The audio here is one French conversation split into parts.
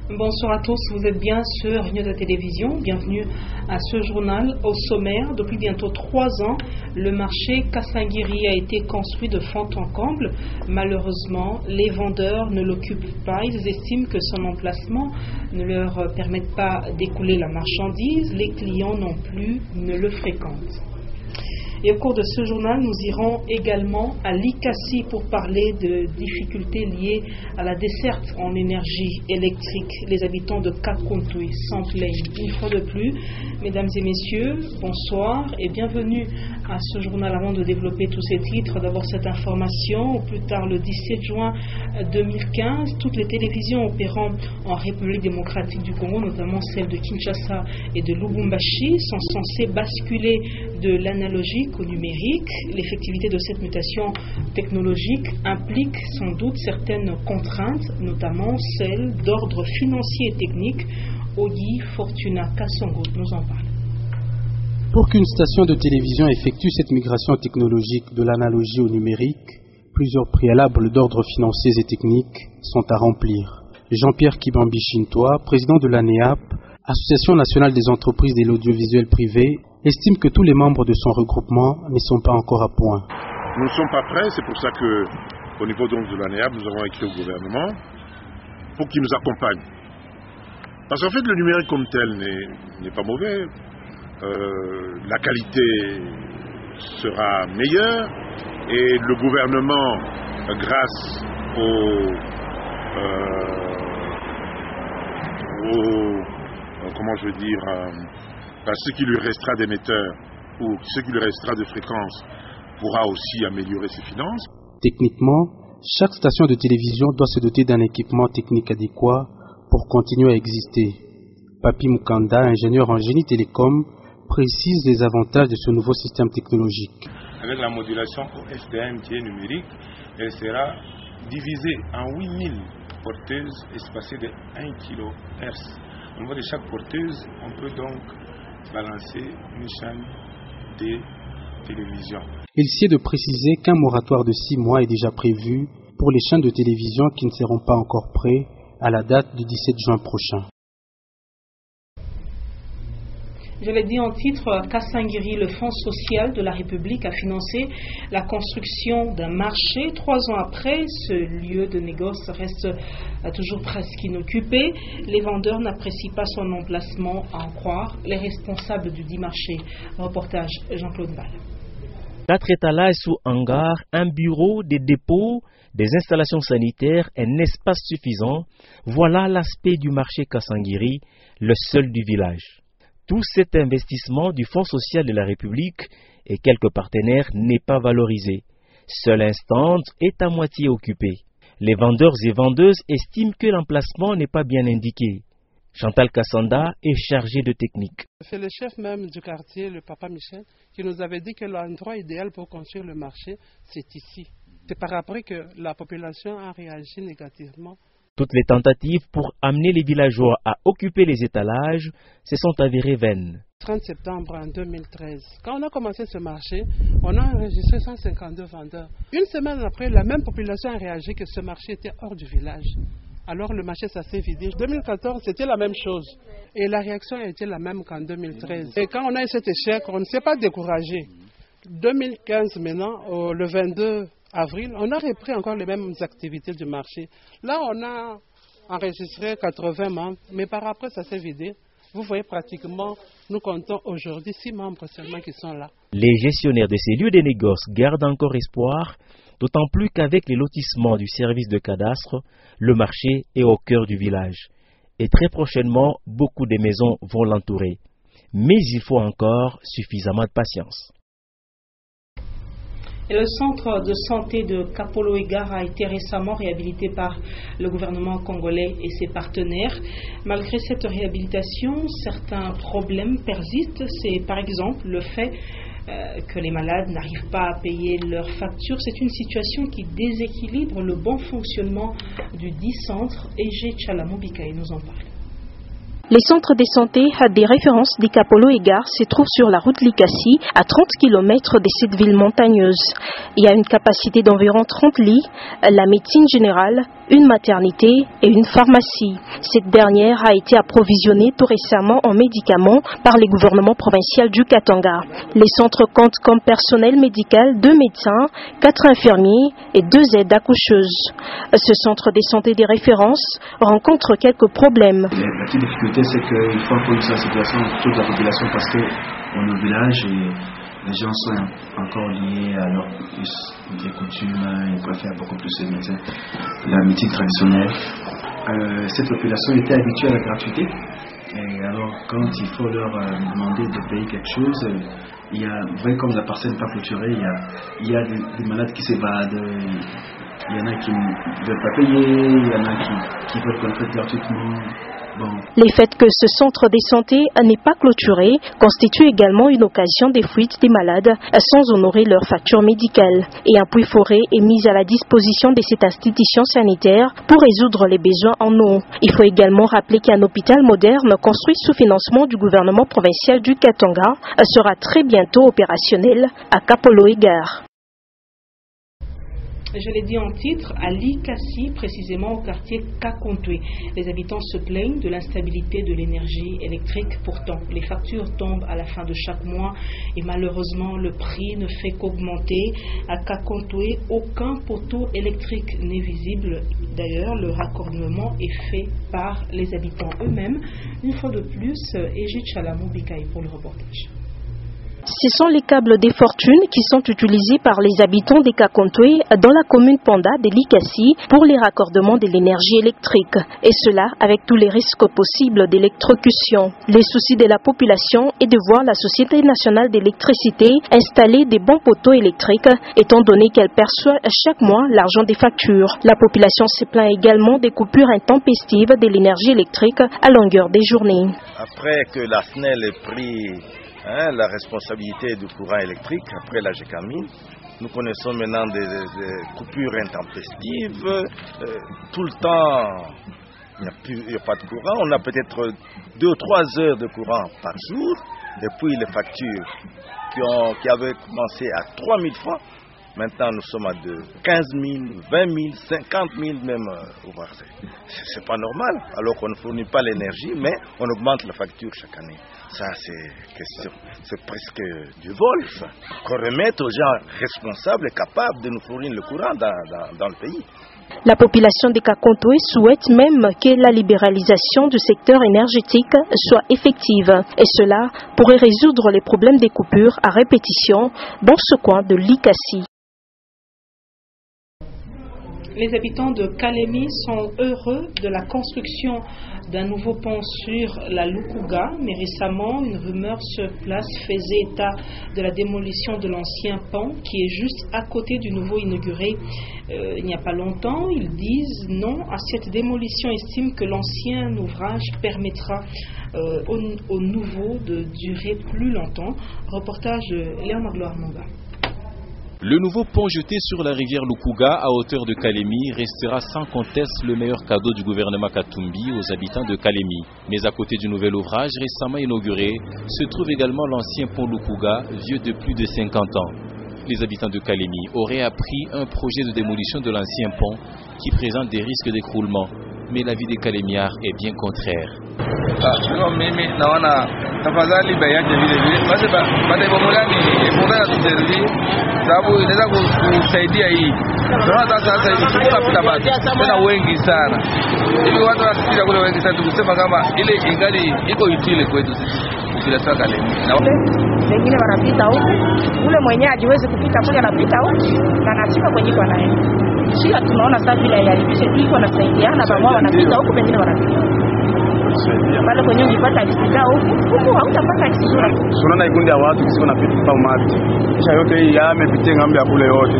Bonsoir à tous, vous êtes bien sur Réunion de télévision. Bienvenue à ce journal. Au sommaire, depuis bientôt 3 ans, le marché Kasangiri a été construit de fond en comble. Malheureusement, les vendeurs ne l'occupent pas. Ils estiment que son emplacement ne leur permet pas d'écouler la marchandise. Les clients non plus ne le fréquentent. Et au cours de ce journal, nous irons également à Likasi pour parler de difficultés liées à la desserte en énergie électrique. Les habitants de Kakuntui s'en plaignent une fois de plus. Mesdames et messieurs, bonsoir et bienvenue à ce journal. Avant de développer tous ces titres, d'abord cette information. Au plus tard, le 17 juin 2015, toutes les télévisions opérant en République démocratique du Congo, notamment celles de Kinshasa et de Lubumbashi, sont censées basculer de l'analogique au numérique. L'effectivité de cette mutation technologique implique sans doute certaines contraintes, notamment celles d'ordre financier et technique. Ogi Fortuna Kassongo nous en parle. Pour qu'une station de télévision effectue cette migration technologique de l'analogie au numérique, plusieurs préalables d'ordre financier et technique sont à remplir. Jean-Pierre Kibambi Chintoa, président de l'ANEAP, Association nationale des entreprises de l'audiovisuel privé, estime que tous les membres de son regroupement ne sont pas encore à point. Nous ne sommes pas prêts, c'est pour ça qu'au niveau donc de l'ANEAP, nous avons écrit au gouvernement pour qu'il nous accompagne. Parce qu'en fait, le numérique comme tel n'est pas mauvais. La qualité sera meilleure et le gouvernement, grâce à ce qui lui restera d'émetteurs ou ce qui lui restera de fréquences, pourra aussi améliorer ses finances. Techniquement, chaque station de télévision doit se doter d'un équipement technique adéquat pour continuer à exister. Papi Mukanda, ingénieur en génie télécom, précise les avantages de ce nouveau système technologique. Avec la modulation au FDM qui est numérique, elle sera divisée en 8000 porteuses espacées de 1 kHz. Au niveau de chaque porteuse, on peut donc balancer une chaîne de télévision. Il sied de préciser qu'un moratoire de 6 mois est déjà prévu pour les chaînes de télévision qui ne seront pas encore prêts à la date du 17 juin prochain. Je l'ai dit en titre, Kasangiri, le Fonds social de la République, a financé la construction d'un marché. 3 ans après, ce lieu de négoce reste toujours presque inoccupé. Les vendeurs n'apprécient pas son emplacement, à en croire les responsables du dit marché. Reportage Jean-Claude Val. 4 étalages sous hangar, un bureau, des dépôts, des installations sanitaires, un espace suffisant. Voilà l'aspect du marché Kasangiri, le seul du village. Tout cet investissement du Fonds social de la République et quelques partenaires n'est pas valorisé. Seul un stand est à moitié occupé. Les vendeurs et vendeuses estiment que l'emplacement n'est pas bien indiqué. Chantal Kassanda est chargée de technique. C'est le chef même du quartier, le papa Michel, qui nous avait dit que l'endroit idéal pour construire le marché, c'est ici. C'est par après que la population a réagi négativement. Toutes les tentatives pour amener les villageois à occuper les étalages se sont avérées vaines. 30 septembre en 2013, quand on a commencé ce marché, on a enregistré 152 vendeurs. Une semaine après, la même population a réagi que ce marché était hors du village. Alors le marché s'est vidé. En 2014, c'était la même chose. Et la réaction a été la même qu'en 2013. Et quand on a eu cet échec, on ne s'est pas découragé. 2015 maintenant, le 22 avril, on a repris encore les mêmes activités du marché. Là, on a enregistré 80 membres, mais par après, ça s'est vidé. Vous voyez pratiquement, nous comptons aujourd'hui 6 membres seulement qui sont là. Les gestionnaires de ces lieux de négoce gardent encore espoir, d'autant plus qu'avec les lotissements du service de cadastre, le marché est au cœur du village. Et très prochainement, beaucoup de maisons vont l'entourer. Mais il faut encore suffisamment de patience. Et le centre de santé de Kapolo-Egara a été récemment réhabilité par le gouvernement congolais et ses partenaires. Malgré cette réhabilitation, certains problèmes persistent. C'est par exemple le fait que les malades n'arrivent pas à payer leurs factures. C'est une situation qui déséquilibre le bon fonctionnement du dit centre. Ege Chalamobika nous en parle. Les centres de santé à des références des Kapolo et Gare se trouvent sur la route Likasi, à 30 km de cette ville montagneuse. Il y a une capacité d'environ 30 lits, la médecine générale, une maternité et une pharmacie. Cette dernière a été approvisionnée tout récemment en médicaments par le gouvernement provincial du Katanga. Les centres comptent comme personnel médical 2 médecins, 4 infirmiers et 2 aides accoucheuses. Ce centre de santé des références rencontre quelques problèmes. La petite difficulté, c'est qu'il faut police la situation de toute la population parce qu'on est au village et les gens sont encore liés à leur des coutumes, ils préfèrent beaucoup plus la médecine traditionnelle. Cette population était habituée à la gratuité et alors quand il faut leur demander de payer quelque chose, il y a, vous voyez comme la parcelle n'est pas clôturée, il y a des malades qui s'évadent, il y en a qui ne veulent pas payer, il y en a qui veulent qu'on traite gratuitement. Bon. Le fait que ce centre de santé n'est pas clôturé constitue également une occasion des fuites des malades sans honorer leur facture médicale. Et un puits forêt est mis à la disposition de cette institution sanitaire pour résoudre les besoins en eau. Il faut également rappeler qu'un hôpital moderne construit sous financement du gouvernement provincial du Katanga sera très bientôt opérationnel à Kapolo et Gare. Je l'ai dit en titre, à Likasi, précisément au quartier Kakontwe. Les habitants se plaignent de l'instabilité de l'énergie électrique. Pourtant, les factures tombent à la fin de chaque mois et malheureusement, le prix ne fait qu'augmenter. À Kakontwe, aucun poteau électrique n'est visible. D'ailleurs, le raccordement est fait par les habitants eux-mêmes. Une fois de plus, Égide Chalamou Bikaï pour le reportage. Ce sont les câbles des fortunes qui sont utilisés par les habitants des Kakontwe dans la commune Panda de Likasi pour les raccordements de l'énergie électrique. Et cela avec tous les risques possibles d'électrocution. Le souci de la population est de voir la Société nationale d'électricité installer des bons poteaux électriques étant donné qu'elle perçoit chaque mois l'argent des factures. La population se plaint également des coupures intempestives de l'énergie électrique à longueur des journées. Après que la SNEL ait pris la responsabilité du courant électrique après la GECAMIN. Nous connaissons maintenant des coupures intempestives. Tout le temps, il n'y a pas de courant. On a peut-être 2 ou 3 heures de courant par jour. Depuis les factures qui avaient commencé à 3 000 francs, maintenant nous sommes à 15 000, 20 000, 50 000 même. C'est pas normal. Alors qu'on ne fournit pas l'énergie, mais on augmente la facture chaque année. Ça, c'est presque du vol, ça. Qu'on remette aux gens responsables et capables de nous fournir le courant dans le pays. La population de Kakontwe souhaite même que la libéralisation du secteur énergétique soit effective. Et cela pourrait résoudre les problèmes des coupures à répétition dans ce coin de Likasi. Les habitants de Kalemi sont heureux de la construction d'un nouveau pont sur la Lukuga, mais récemment, une rumeur sur place faisait état de la démolition de l'ancien pont qui est juste à côté du nouveau inauguré il n'y a pas longtemps. Ils disent non à cette démolition, estiment que l'ancien ouvrage permettra au nouveau de durer plus longtemps. Reportage de Léon Magloire Manga. Le nouveau pont jeté sur la rivière Lukuga à hauteur de Kalemi restera sans conteste le meilleur cadeau du gouvernement Katumbi aux habitants de Kalemi. Mais à côté du nouvel ouvrage récemment inauguré se trouve également l'ancien pont Lukuga, vieux de plus de 50 ans. Les habitants de Kalemi auraient appris un projet de démolition de l'ancien pont qui présente des risques d'écroulement. Mais l'avis des Kalemiards est bien contraire. sababu inaweza kusaidia hii. Tunaona sasa hivi tunapita bado tena wengi sana hivi, watu wanapita kule wengi sana, tukisema kama ile ingali iko itile kwetu sisi bila saka leo, na wengine wanapita huko, ule mwenyewe hajiwezi kupita kule, anapita huko na anafika kwenye kwa naye. Sio tunaona sasa vile yalibisha iko na saidiana, baba wanapita huko, wengine wanapita pale kwenye ungepata akisida huko hautapata akisida. Tunaona ikundi ya watu kisiko napita kwa umati. Kisha yote hii yamepitia ngambo ya kule yote.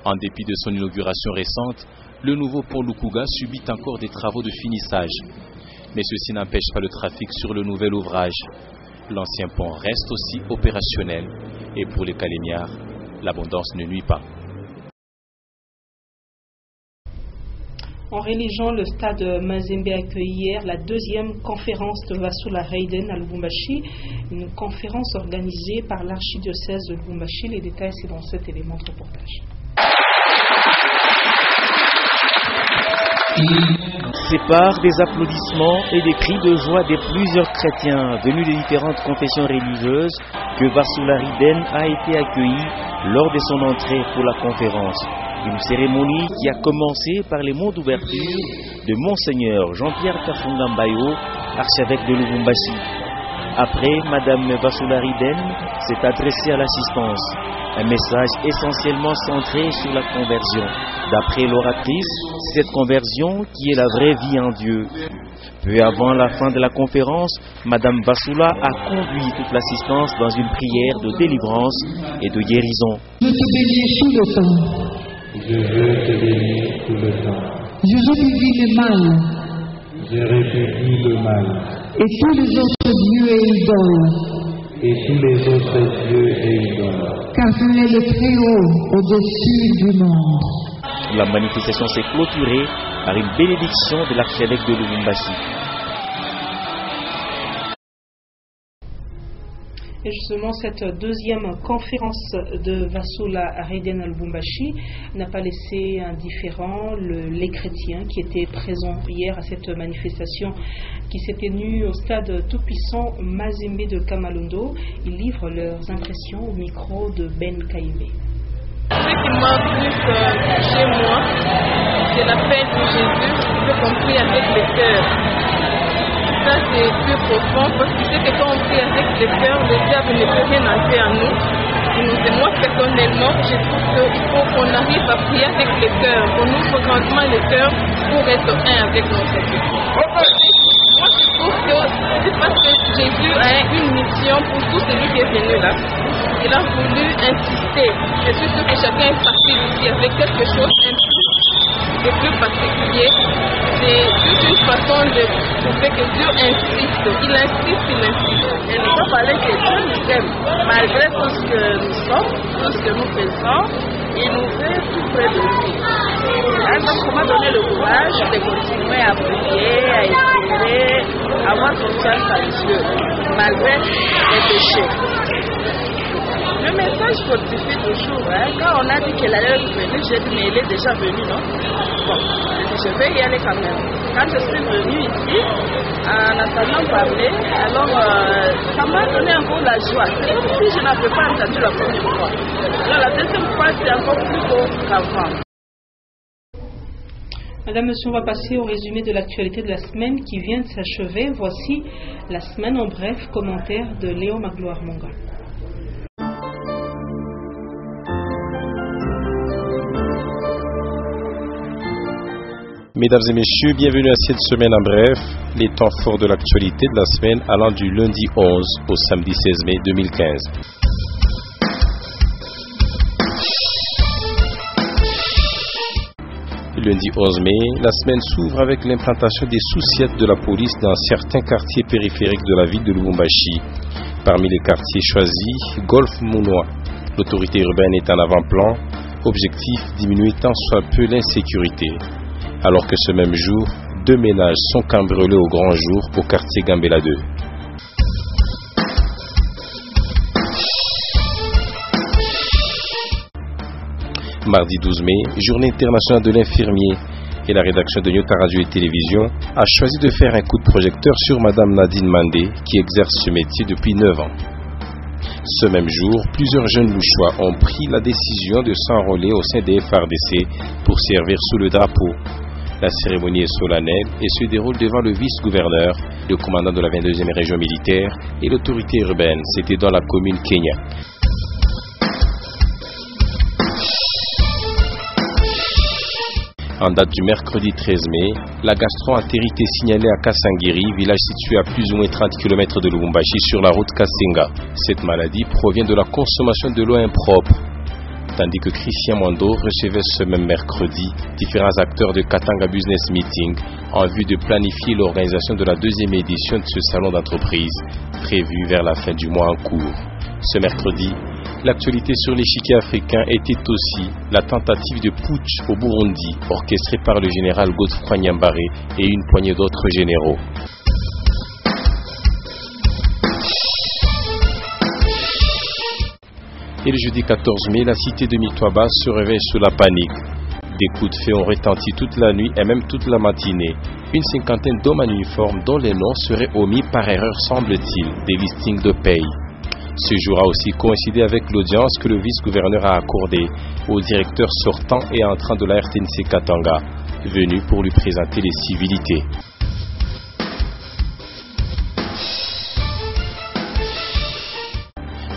En dépit de son inauguration récente, le nouveau pont Lukuga subit encore des travaux de finissage. Mais ceci n'empêche pas le trafic sur le nouvel ouvrage. L'ancien pont reste aussi opérationnel et pour les Kalemiards, l'abondance ne nuit pas. En religion, le stade Mazembe a accueilli hier la deuxième conférence de Vassoula Reiden à Lubumbashi, une conférence organisée par l'archidiocèse de Lubumbashi. Les détails, c'est dans cet élément de reportage. Sépare des applaudissements et des cris de joie des plusieurs chrétiens venus de différentes confessions religieuses que Vassoula Reiden a été accueilli lors de son entrée pour la conférence. Une cérémonie qui a commencé par les mots d'ouverture de Monseigneur Jean-Pierre Kafungambayo, archevêque de Lubumbashi. Après, Madame Vassoula Reiden s'est adressée à l'assistance. Un message essentiellement centré sur la conversion. D'après l'oratrice, c'est cette conversion qui est la vraie vie en Dieu. Peu avant la fin de la conférence, Madame Vassoula a conduit toute l'assistance dans une prière de délivrance et de guérison. Je te bénis tout le temps. Je veux te bénir tout le temps. Je répudie le mal. Je répudie le mal. Et tous les autres dieux et idoles. Et tous les autres dieux et idoles. Car tu es le Très-Haut au-dessus du monde. La manifestation s'est clôturée par une bénédiction de l'archevêque de Lubumbashi. Et justement, cette deuxième conférence de Vassoula Reiden à Lubumbashi n'a pas laissé indifférent les chrétiens qui étaient présents hier à cette manifestation qui s'est tenue au stade tout-puissant Mazembe de Kamalondo. Ils livrent leurs impressions au micro de Ben Kaïmé. Ce qui m'a plus chez moi, c'est l'appel de Jésus, y compris avec le cœur. Ça, c'est plus profond parce que c'est que quand on prie avec le cœur, le diable ne peut rien entrer en nous. Et moi, personnellement, je trouve qu'il faut qu'on arrive à prier avec le cœur, qu'on ouvre grandement le cœur pour être un avec notre Dieu. Moi, je trouve que c'est parce que Jésus a une mission pour tout celui qui est venu là. Il a voulu insister. Je suis sûr que chacun est parti ici avec quelque chose de plus particulier. C'est juste une façon de prouver que Dieu insiste. Il insiste. Et nous avons parlé que Dieu nous aime. Malgré tout ce que nous sommes, tout ce que nous faisons, il nous veut tout près de lui. Alors, comment donner le courage de continuer à prier, à espérer, à avoir confiance en Dieu, malgré les péchés. Le message fortifie toujours. Quand on a dit qu'elle allait venir, j'ai dit, mais elle est déjà venue, non? Bon, je vais y aller quand même. Quand je suis venue ici, en entendant parler, alors ça m'a donné encore la joie. C'est comme si je n'avais pas entendu la première fois. Alors la deuxième fois, c'est encore plus beau qu'avant. Madame, monsieur, on va passer au résumé de l'actualité de la semaine qui vient de s'achever. Voici la semaine en bref, commentaire de Léo Magloire Monga. Mesdames et messieurs, bienvenue à cette semaine en bref, les temps forts de l'actualité de la semaine allant du lundi 11 au samedi 16 mai 2015. Lundi 11 mai, la semaine s'ouvre avec l'implantation des sous-sièges de la police dans certains quartiers périphériques de la ville de Lubumbashi. Parmi les quartiers choisis, Golf Mounois. L'autorité urbaine est en avant-plan, objectif diminuer tant soit peu l'insécurité. Alors que ce même jour, 2 ménages sont cambriolés au grand jour au quartier Gambela 2. Mardi 12 mai, journée internationale de l'infirmier, et la rédaction de Nyota Radio et Télévision a choisi de faire un coup de projecteur sur Madame Nadine Mandé, qui exerce ce métier depuis 9 ans. Ce même jour, plusieurs jeunes louchois ont pris la décision de s'enrôler au sein des FARDC pour servir sous le drapeau. La cérémonie est solennelle et se déroule devant le vice-gouverneur, le commandant de la 22e région militaire et l'autorité urbaine. C'était dans la commune Kenya. En date du mercredi 13 mai, la gastro-entérite est signalée à Kasangiri, village situé à plus ou moins 30 km de Lubumbashi sur la route Kasenga. Cette maladie provient de la consommation de l'eau impropre. Tandis que Christian Mondo recevait ce même mercredi différents acteurs de Katanga Business Meeting en vue de planifier l'organisation de la 2e édition de ce salon d'entreprise prévu vers la fin du mois en cours. Ce mercredi, L'actualité sur l'échiquier africain était aussi la tentative de putsch au Burundi, orchestrée par le général Godefroy Nyambare et une poignée d'autres généraux. Et le jeudi 14 mai, la cité de Mitwaba se réveille sous la panique. Des coups de feu ont retenti toute la nuit et même toute la matinée. Une cinquantaine d'hommes en uniforme dont les noms seraient omis par erreur, semble-t-il, des listings de paye. Ce jour a aussi coïncidé avec l'audience que le vice-gouverneur a accordée au directeur sortant et entrant de la RTNC Katanga, venu pour lui présenter les civilités.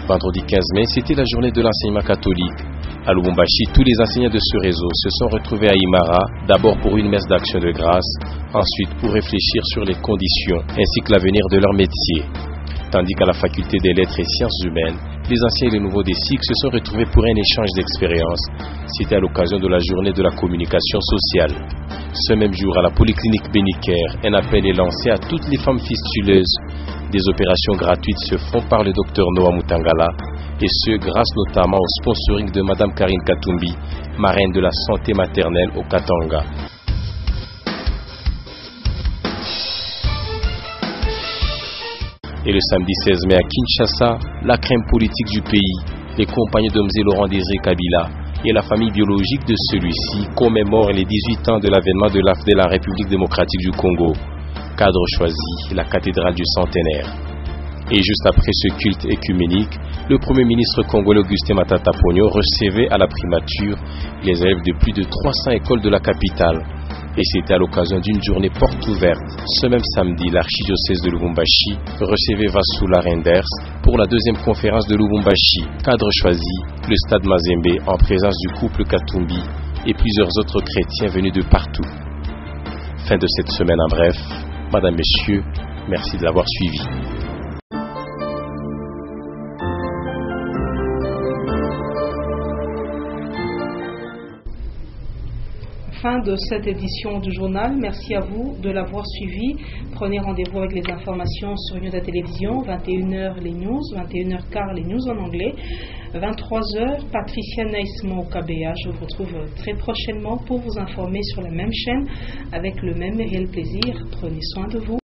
Vendredi 15 mai, c'était la journée de l'enseignement catholique. À Lubumbashi, tous les enseignants de ce réseau se sont retrouvés à Imara, d'abord pour une messe d'action de grâce, ensuite pour réfléchir sur les conditions ainsi que l'avenir de leur métier. Tandis qu'à la faculté des lettres et sciences humaines, les anciens et les nouveaux des cycles se sont retrouvés pour un échange d'expériences. C'était à l'occasion de la journée de la communication sociale. Ce même jour, à la polyclinique Bénicaire, un appel est lancé à toutes les femmes fistuleuses. Des opérations gratuites se font par le docteur Noah Mutangala, et ce grâce notamment au sponsoring de Madame Karine Katumbi, marraine de la santé maternelle au Katanga. Et le samedi 16 mai à Kinshasa, la crème politique du pays, les compagnons de M. Laurent Désiré Kabila et la famille biologique de celui-ci commémorent les 18 ans de l'avènement de la République démocratique du Congo. Cadre choisi, la cathédrale du centenaire. Et juste après ce culte écuménique, le Premier ministre congolais Augustin Matata Ponyo recevait à la primature les élèves de plus de 300 écoles de la capitale. Et c'était à l'occasion d'une journée porte ouverte. Ce même samedi, l'archidiocèse de Lubumbashi recevait Vassoula Renders pour la deuxième conférence de Lubumbashi. Cadre choisi, le stade Mazembe en présence du couple Katumbi et plusieurs autres chrétiens venus de partout. Fin de cette semaine en bref. Madame, Messieurs, merci de l'avoir suivi. Fin de cette édition du journal. Merci à vous de l'avoir suivi. Prenez rendez-vous avec les informations sur Union de la Télévision. 21h les news, 21h15 les news en anglais. 23h, Patricia Naïsmo au KBA. Je vous retrouve très prochainement pour vous informer sur la même chaîne avec le même réel plaisir. Prenez soin de vous.